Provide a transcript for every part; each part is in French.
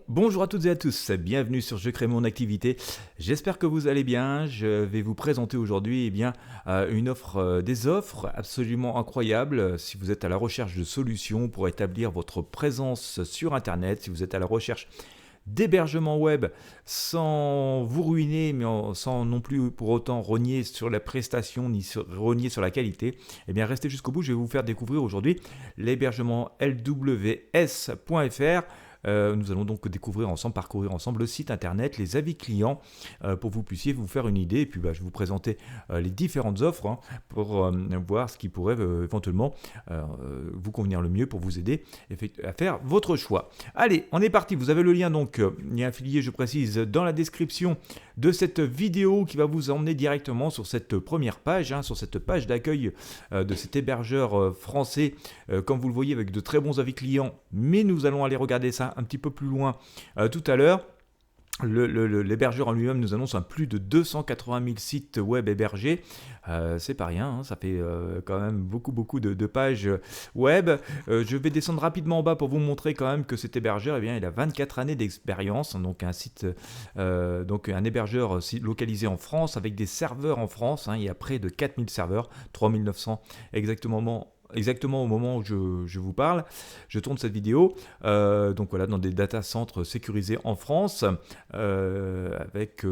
Bonjour à toutes et à tous, bienvenue sur Je crée mon activité. J'espère que vous allez bien. Je vais vous présenter aujourd'hui une offre, des offres absolument incroyables. Si vous êtes à la recherche de solutions pour établir votre présence sur Internet, si vous êtes à la recherche d'hébergement web sans vous ruiner, sans non plus pour autant rogner sur la prestation ni rogner sur la qualité, eh bien restez jusqu'au bout. Je vais vous faire découvrir aujourd'hui l'hébergement lws.fr. Nous allons donc parcourir ensemble le site internet, les avis clients, pour que vous puissiez vous faire une idée. Et puis je vais vous présenter les différentes offres pour voir ce qui pourrait éventuellement vous convenir le mieux pour vous aider à faire votre choix. Allez, on est parti. Vous avez le lien lien affilié, je précise, dans la description de cette vidéo qui va vous emmener directement sur cette première page, sur cette page d'accueil de cet hébergeur français, comme vous le voyez, avec de très bons avis clients. Mais nous allons aller regarder ça un petit peu plus loin tout à l'heure. L'hébergeur en lui-même nous annonce plus de 280 000 sites web hébergés. C'est pas rien, ça fait quand même beaucoup de pages web. Je vais descendre rapidement en bas pour vous montrer quand même que cet hébergeur, il a 24 années d'expérience. Donc un hébergeur localisé en France avec des serveurs en France. Il y a près de 4000 serveurs, 3900 exactement au moment où je vous parle, je tourne cette vidéo, dans des data centres sécurisés en France, avec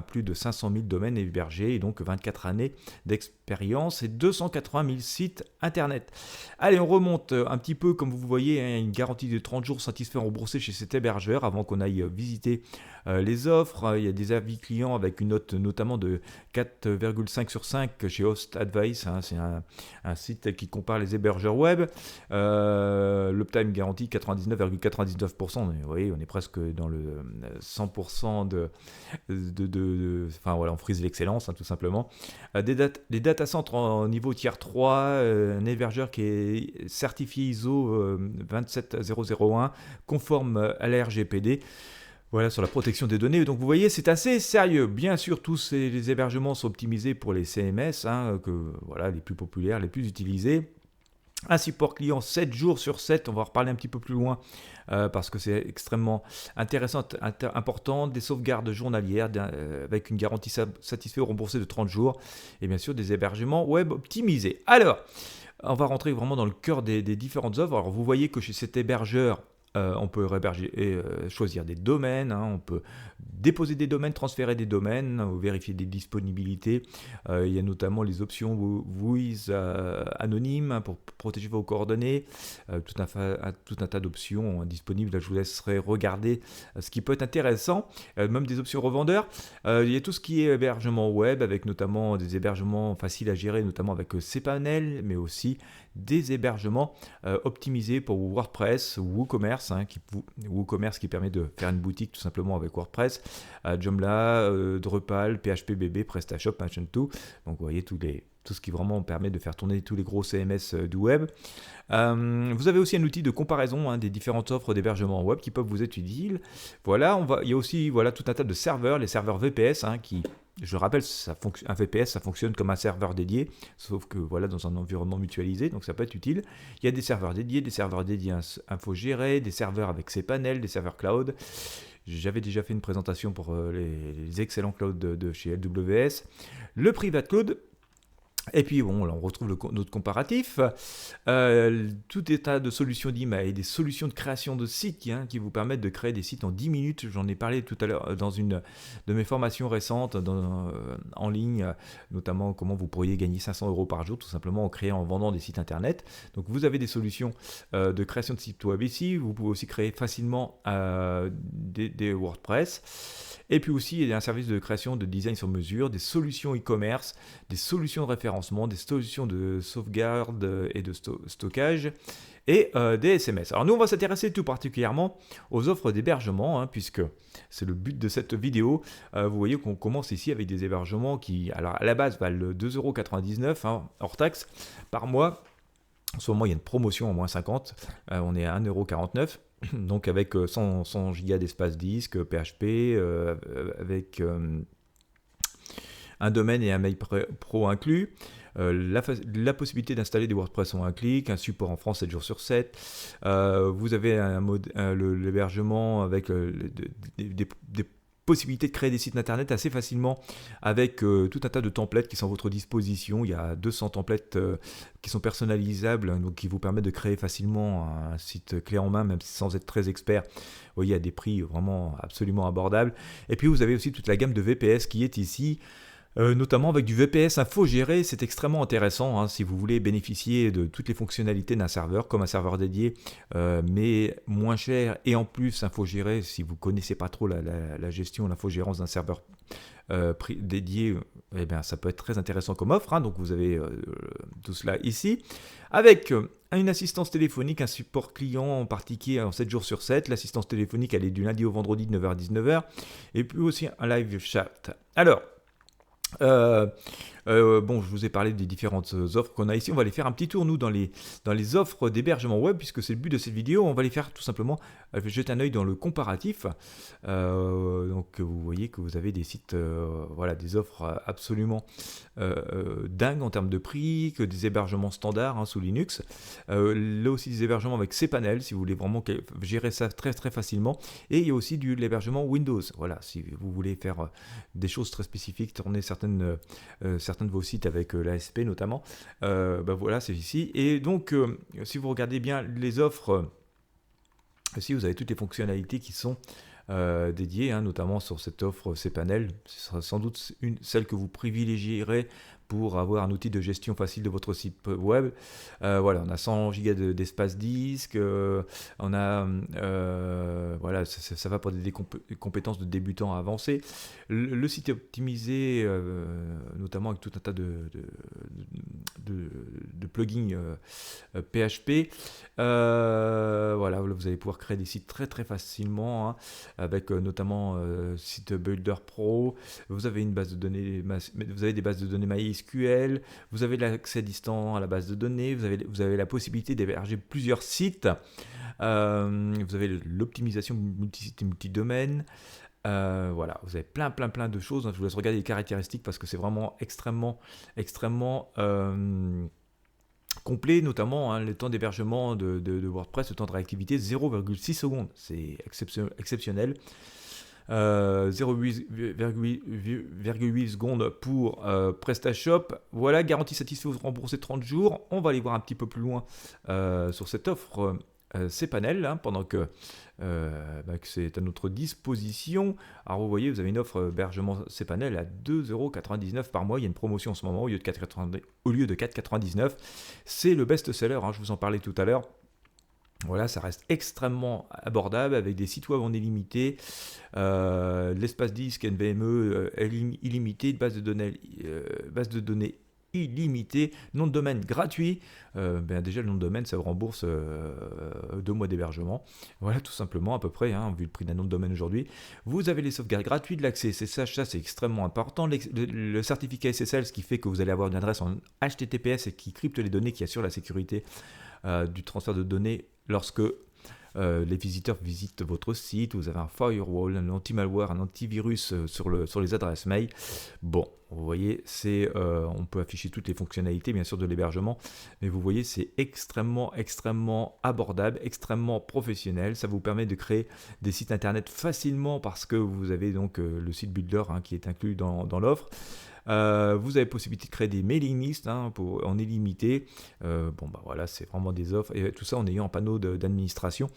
plus de 500 000 domaines hébergés et donc 24 années d'expérience et 280 000 sites internet. Allez, on remonte un petit peu, comme vous voyez, une garantie de 30 jours satisfait remboursé chez cet hébergeur avant qu'on aille visiter les offres. Il y a des avis clients avec une note notamment de 4,5 sur 5 chez Host Advice. C'est un site qui compare les hébergeurs web. L'uptime garantie 99,99%. Vous voyez, on est presque dans le 100% on frise l'excellence, tout simplement. Des data centres en niveau tier 3, un hébergeur qui est certifié ISO 27001, conforme à la RGPD. Voilà, sur la protection des données. Donc vous voyez, c'est assez sérieux. Bien sûr, tous les hébergements sont optimisés pour les CMS, les plus populaires, les plus utilisés. Un support client 7 jours sur 7, on va en reparler un petit peu plus loin parce que c'est extrêmement intéressant, important. Des sauvegardes journalières avec une garantie satisfait ou remboursée de 30 jours et bien sûr des hébergements web optimisés. Alors, on va rentrer vraiment dans le cœur des différentes offres. Alors vous voyez que chez cet hébergeur, on peut choisir des domaines, on peut déposer des domaines, transférer des domaines, vérifier des disponibilités. Il y a notamment les options Whois anonyme pour protéger vos coordonnées, tout un tas d'options disponibles. Là, je vous laisserai regarder ce qui peut être intéressant, même des options revendeurs. Il y a tout ce qui est hébergement web, avec notamment des hébergements faciles à gérer, notamment avec cPanel, mais aussi des hébergements optimisés pour WordPress ou WooCommerce, WooCommerce qui permet de faire une boutique tout simplement avec WordPress, Joomla, Drupal, PHPBB, PrestaShop, Magento. Donc vous voyez tout ce qui vraiment permet de faire tourner tous les gros CMS du web. Vous avez aussi un outil de comparaison des différentes offres d'hébergement web qui peuvent vous être utiles. Il y a aussi tout un tas de serveurs, les serveurs VPS qui... Je rappelle, un VPS, ça fonctionne comme un serveur dédié, sauf que dans un environnement mutualisé, donc ça peut être utile. Il y a des serveurs dédiés infogérés, des serveurs avec cPanel, des serveurs cloud. J'avais déjà fait une présentation pour les excellents clouds de chez AWS. Le Private Cloud. Et puis là on retrouve notre comparatif, tout état de solutions d'email, des solutions de création de sites qui vous permettent de créer des sites en 10 minutes. J'en ai parlé tout à l'heure dans une de mes formations récentes en ligne, notamment comment vous pourriez gagner 500 € par jour tout simplement en vendant des sites internet. Donc vous avez des solutions de création de sites web ici. Vous pouvez aussi créer facilement des WordPress. Et puis aussi, il y a un service de création de design sur mesure, des solutions e-commerce, des solutions de référencement, des solutions de sauvegarde et de stockage et des SMS. Alors nous, on va s'intéresser tout particulièrement aux offres d'hébergement, puisque c'est le but de cette vidéo. Vous voyez qu'on commence ici avec des hébergements qui, alors à la base, valent 2,99 € hors taxe par mois. En ce moment, il y a une promotion en moins 50, on est à 1,49 €. Donc avec 100 Go d'espace disque, PHP, avec un domaine et un mail pro inclus. la possibilité d'installer des WordPress en un clic, un support en France 7 jours sur 7. Vous avez l'hébergement avec des possibilité de créer des sites internet assez facilement avec tout un tas de templates qui sont à votre disposition. Il y a 200 templates qui sont personnalisables, donc qui vous permettent de créer facilement un site clé en main, même sans être très expert. Vous voyez, à des prix vraiment absolument abordables. Et puis vous avez aussi toute la gamme de VPS qui est ici. Notamment avec du VPS infogéré, c'est extrêmement intéressant hein, si vous voulez bénéficier de toutes les fonctionnalités d'un serveur, comme un serveur dédié, mais moins cher et en plus infogéré. Si vous ne connaissez pas trop la gestion, l'infogérance d'un serveur dédié, eh bien, ça peut être très intéressant comme offre. Hein, donc vous avez tout cela ici, avec une assistance téléphonique, un support client en particulier en 7 jours sur 7. L'assistance téléphonique, elle est du lundi au vendredi de 9h à 19h, et puis aussi un live chat. Alors, bon, je vous ai parlé des différentes offres qu'on a ici. On va aller faire un petit tour, nous, dans les offres d'hébergement web, puisque c'est le but de cette vidéo. On va les faire tout simplement, jeter un œil dans le comparatif. Donc, vous voyez que vous avez des sites, voilà, des offres absolument dingues en termes de prix, que des hébergements standards hein, sous Linux. Là aussi, des hébergements avec cPanel, si vous voulez vraiment gérer ça très très facilement. Et il y a aussi de l'hébergement Windows. Voilà, si vous voulez faire des choses très spécifiques, tourner certains de vos sites avec l'ASP notamment, voilà, c'est ici. Et donc, si vous regardez bien les offres, ici vous avez toutes les fonctionnalités qui sont dédiées, hein, notamment sur cette offre cPanel. Ce sera sans doute celle que vous privilégierez pour avoir un outil de gestion facile de votre site web. Voilà, on a 100 Go d'espace disque, on a, voilà, ça va pour des compétences de débutants avancées. Le site est optimisé, notamment avec tout un tas de plugins PHP. Voilà, vous allez pouvoir créer des sites très très facilement, hein, avec notamment Site Builder Pro. Vous avez une base de données, vous avez des bases de données MySQL, vous avez l'accès distant à la base de données, vous avez la possibilité d'héberger plusieurs sites, vous avez l'optimisation multisite et multidomaine. Voilà, vous avez plein de choses. Je vous laisse regarder les caractéristiques parce que c'est vraiment extrêmement complet, notamment hein, le temps d'hébergement de WordPress, le temps de réactivité 0,6 secondes, c'est exceptionnel. 0,8 secondes pour PrestaShop. Voilà, garantie satisfait ou remboursée 30 jours. On va aller voir un petit peu plus loin sur cette offre cPanel, hein, pendant que c'est à notre disposition. Alors vous voyez, vous avez une offre hébergement cPanel à 2,99 € par mois. Il y a une promotion en ce moment au lieu de 4,99 €. C'est le best-seller, hein, je vous en parlais tout à l'heure. Voilà, ça reste extrêmement abordable avec des sites web en illimité, l'espace disque NVMe illimité, base de données illimité, nom de domaine gratuit. Déjà le nom de domaine ça vous rembourse 2 mois d'hébergement. Voilà, tout simplement à peu près, hein, vu le prix d'un nom de domaine aujourd'hui. Vous avez les sauvegardes gratuites, l'accès SSH, ça c'est extrêmement important. Le certificat SSL, ce qui fait que vous allez avoir une adresse en HTTPS et qui crypte les données, qui assure la sécurité du transfert de données lorsque les visiteurs visitent votre site. Vous avez un firewall, un anti-malware, un antivirus sur les adresses mail. Bon, vous voyez, on peut afficher toutes les fonctionnalités bien sûr de l'hébergement, mais vous voyez, c'est extrêmement abordable, extrêmement professionnel. Ça vous permet de créer des sites internet facilement parce que vous avez donc le site builder hein, qui est inclus dans l'offre. Vous avez possibilité de créer des mailing lists hein, en illimité. Voilà, c'est vraiment des offres et tout ça en ayant un panneau d'administration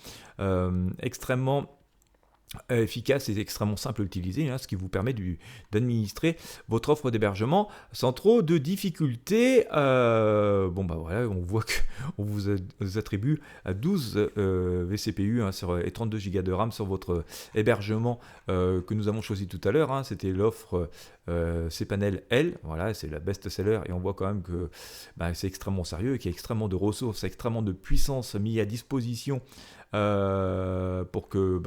extrêmement efficace et extrêmement simple à utiliser, hein, ce qui vous permet d'administrer votre offre d'hébergement sans trop de difficultés. Voilà, on voit qu'on vous attribue à 12 vCPU hein, et 32 Go de RAM sur votre hébergement que nous avons choisi tout à l'heure. Hein, c'était l'offre cPanel L, voilà, c'est la best-seller et on voit quand même que c'est extrêmement sérieux et qu'il y a extrêmement de ressources, extrêmement de puissance mis à disposition pour que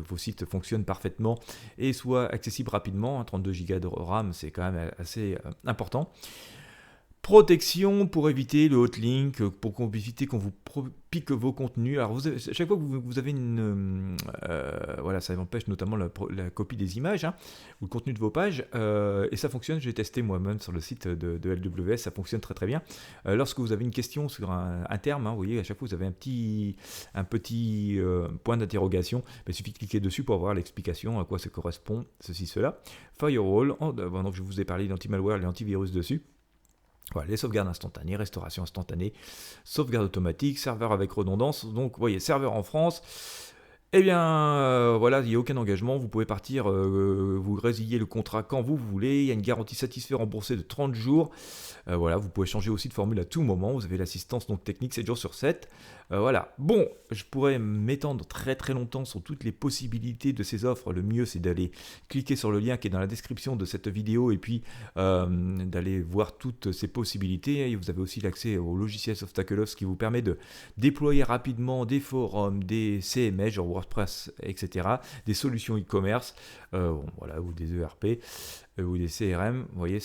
vos sites fonctionnent parfaitement et soient accessibles rapidement. 32 Go de RAM, c'est quand même assez important. Protection pour éviter le hotlink, pour éviter qu'on vous pique vos contenus. Alors, chaque fois que vous avez voilà, ça empêche notamment la copie des images, hein, ou le contenu de vos pages, et ça fonctionne. J'ai testé moi-même sur le site de LWS, ça fonctionne très très bien. Lorsque vous avez une question sur un terme, hein, vous voyez, à chaque fois vous avez un petit point d'interrogation, il suffit de cliquer dessus pour avoir l'explication à quoi ça correspond, ceci, cela. Firewall, donc je vous ai parlé d'anti-malware, les antivirus dessus. Voilà, les sauvegardes instantanées, restauration instantanée, sauvegarde automatique, serveur avec redondance. Donc, vous voyez, serveur en France. Eh bien, voilà, il n'y a aucun engagement. Vous pouvez partir, vous résiliez le contrat quand vous voulez. Il y a une garantie satisfait remboursée de 30 jours. Voilà, vous pouvez changer aussi de formule à tout moment. Vous avez l'assistance donc technique 7 jours sur 7. Voilà. Bon, je pourrais m'étendre très très longtemps sur toutes les possibilités de ces offres. Le mieux, c'est d'aller cliquer sur le lien qui est dans la description de cette vidéo et puis d'aller voir toutes ces possibilités. Et vous avez aussi l'accès au logiciel Softakelops qui vous permet de déployer rapidement des forums, des CMS, genre WordPress, etc., des solutions e-commerce, voilà, ou des ERP. Ou des CRM, vous voyez,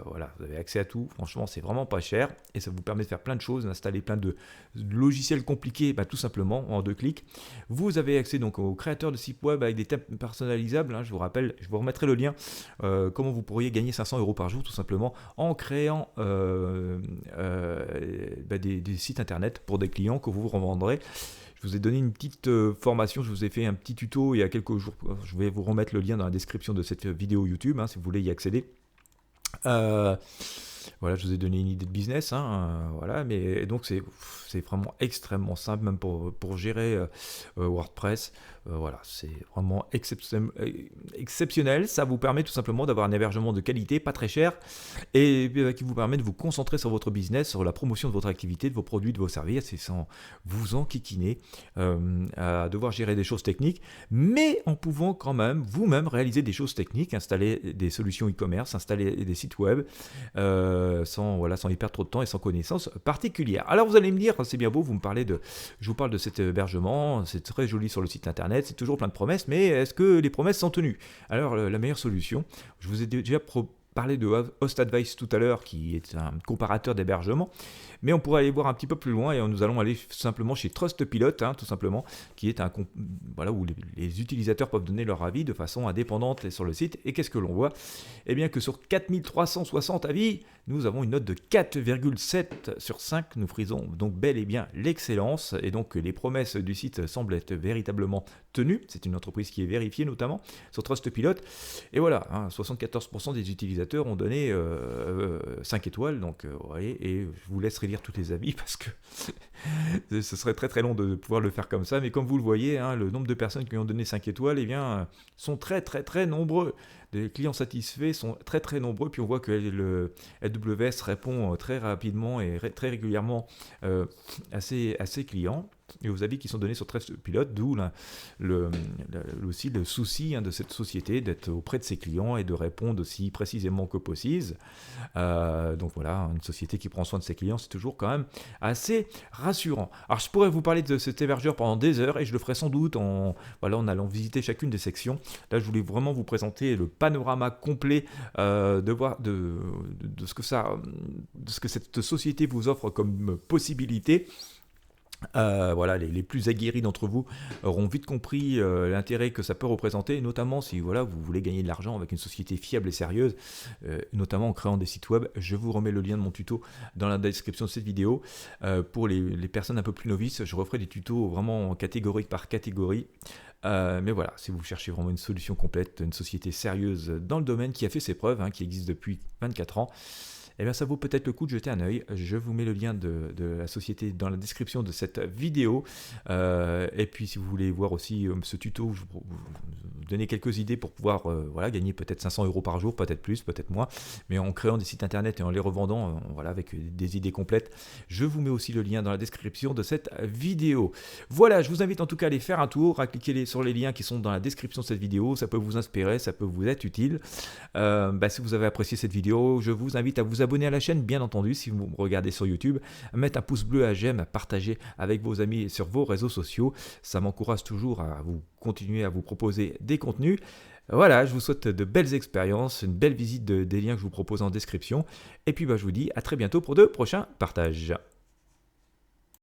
voilà, vous avez accès à tout, franchement c'est vraiment pas cher et ça vous permet de faire plein de choses, d'installer plein de logiciels compliqués, tout simplement en 2 clics. Vous avez accès donc aux créateurs de sites web avec des thèmes personnalisables, hein, je vous rappelle, je vous remettrai le lien, comment vous pourriez gagner 500 € par jour tout simplement en créant des sites internet pour des clients que vous revendrez. Je vous ai donné une petite formation, je vous ai fait un petit tuto il y a quelques jours. Je vais vous remettre le lien dans la description de cette vidéo YouTube, hein, si vous voulez y accéder. Voilà, je vous ai donné une idée de business, hein, voilà, mais donc c'est vraiment extrêmement simple, même pour gérer WordPress. Voilà, c'est vraiment exceptionnel. Ça vous permet tout simplement d'avoir un hébergement de qualité, pas très cher, et qui vous permet de vous concentrer sur votre business, sur la promotion de votre activité, de vos produits, de vos services, et sans vous enquiquiner à devoir gérer des choses techniques, mais en pouvant quand même vous-même réaliser des choses techniques, installer des solutions e-commerce, installer des sites web, sans y perdre trop de temps et sans connaissances particulières. Alors vous allez me dire, c'est bien beau, je vous parle de cet hébergement, c'est très joli sur le site internet, c'est toujours plein de promesses, mais est-ce que les promesses sont tenues? Alors la meilleure solution, je vous ai déjà parlé de Host Advice tout à l'heure, qui est un comparateur d'hébergement, mais on pourrait aller voir un petit peu plus loin et nous allons aller simplement chez Trustpilot, hein, tout simplement, qui est voilà, où les utilisateurs peuvent donner leur avis de façon indépendante sur le site. Et qu'est-ce que l'on voit? Eh bien que sur 4360 avis, nous avons une note de 4,7 sur 5. Nous frisons donc bel et bien l'excellence, et donc les promesses du site semblent être véritablement tenues. C'est une entreprise qui est vérifiée notamment sur Trustpilot. Et voilà, hein, 74% des utilisateurs ont donné 5 étoiles, donc vous voyez, et je vous laisserai lire tous les avis parce que ce serait très très long de pouvoir le faire comme ça, mais comme vous le voyez, hein, le nombre de personnes qui ont donné 5 étoiles sont très très très nombreux. Les clients satisfaits sont très très nombreux, puis on voit que le AWS répond très rapidement et très régulièrement à ses clients et aux avis qui sont donnés sur Trustpilot, d'où aussi le souci, hein, de cette société d'être auprès de ses clients et de répondre aussi précisément que possible. Donc voilà, une société qui prend soin de ses clients, c'est toujours quand même assez rassurant. Alors je pourrais vous parler de cet hébergeur pendant des heures et je le ferai sans doute en allant visiter chacune des sections. Là je voulais vraiment vous présenter le panorama complet de ce que cette société vous offre comme possibilité. Voilà, les plus aguerris d'entre vous auront vite compris l'intérêt que ça peut représenter, notamment si voilà, vous voulez gagner de l'argent avec une société fiable et sérieuse, notamment en créant des sites web. Je vous remets le lien de mon tuto dans la description de cette vidéo. Pour les personnes un peu plus novices, je referai des tutos vraiment catégorie par catégorie. Mais voilà, si vous cherchez vraiment une solution complète, une société sérieuse dans le domaine qui a fait ses preuves, hein, qui existe depuis 24 ans, eh bien ça vaut peut-être le coup de jeter un œil. Je vous mets le lien de la société dans la description de cette vidéo. Et puis si vous voulez voir aussi ce tuto, je vous donner quelques idées pour pouvoir gagner peut-être 500 € par jour, peut-être plus, peut-être moins, mais en créant des sites internet et en les revendant, avec des idées complètes. Je vous mets aussi le lien dans la description de cette vidéo. Voilà, je vous invite en tout cas à aller faire un tour, à cliquer sur les liens qui sont dans la description de cette vidéo. Ça peut vous inspirer, ça peut vous être utile. Si vous avez apprécié cette vidéo, je vous invite à vous abonner à la chaîne, bien entendu, si vous me regardez sur YouTube, à mettre un pouce bleu, à j'aime, à partager avec vos amis sur vos réseaux sociaux. Ça m'encourage toujours à vous continuer à vous proposer des contenus. Voilà, je vous souhaite de belles expériences, une belle visite des liens que je vous propose en description. Et puis je vous dis à très bientôt pour de prochains partages.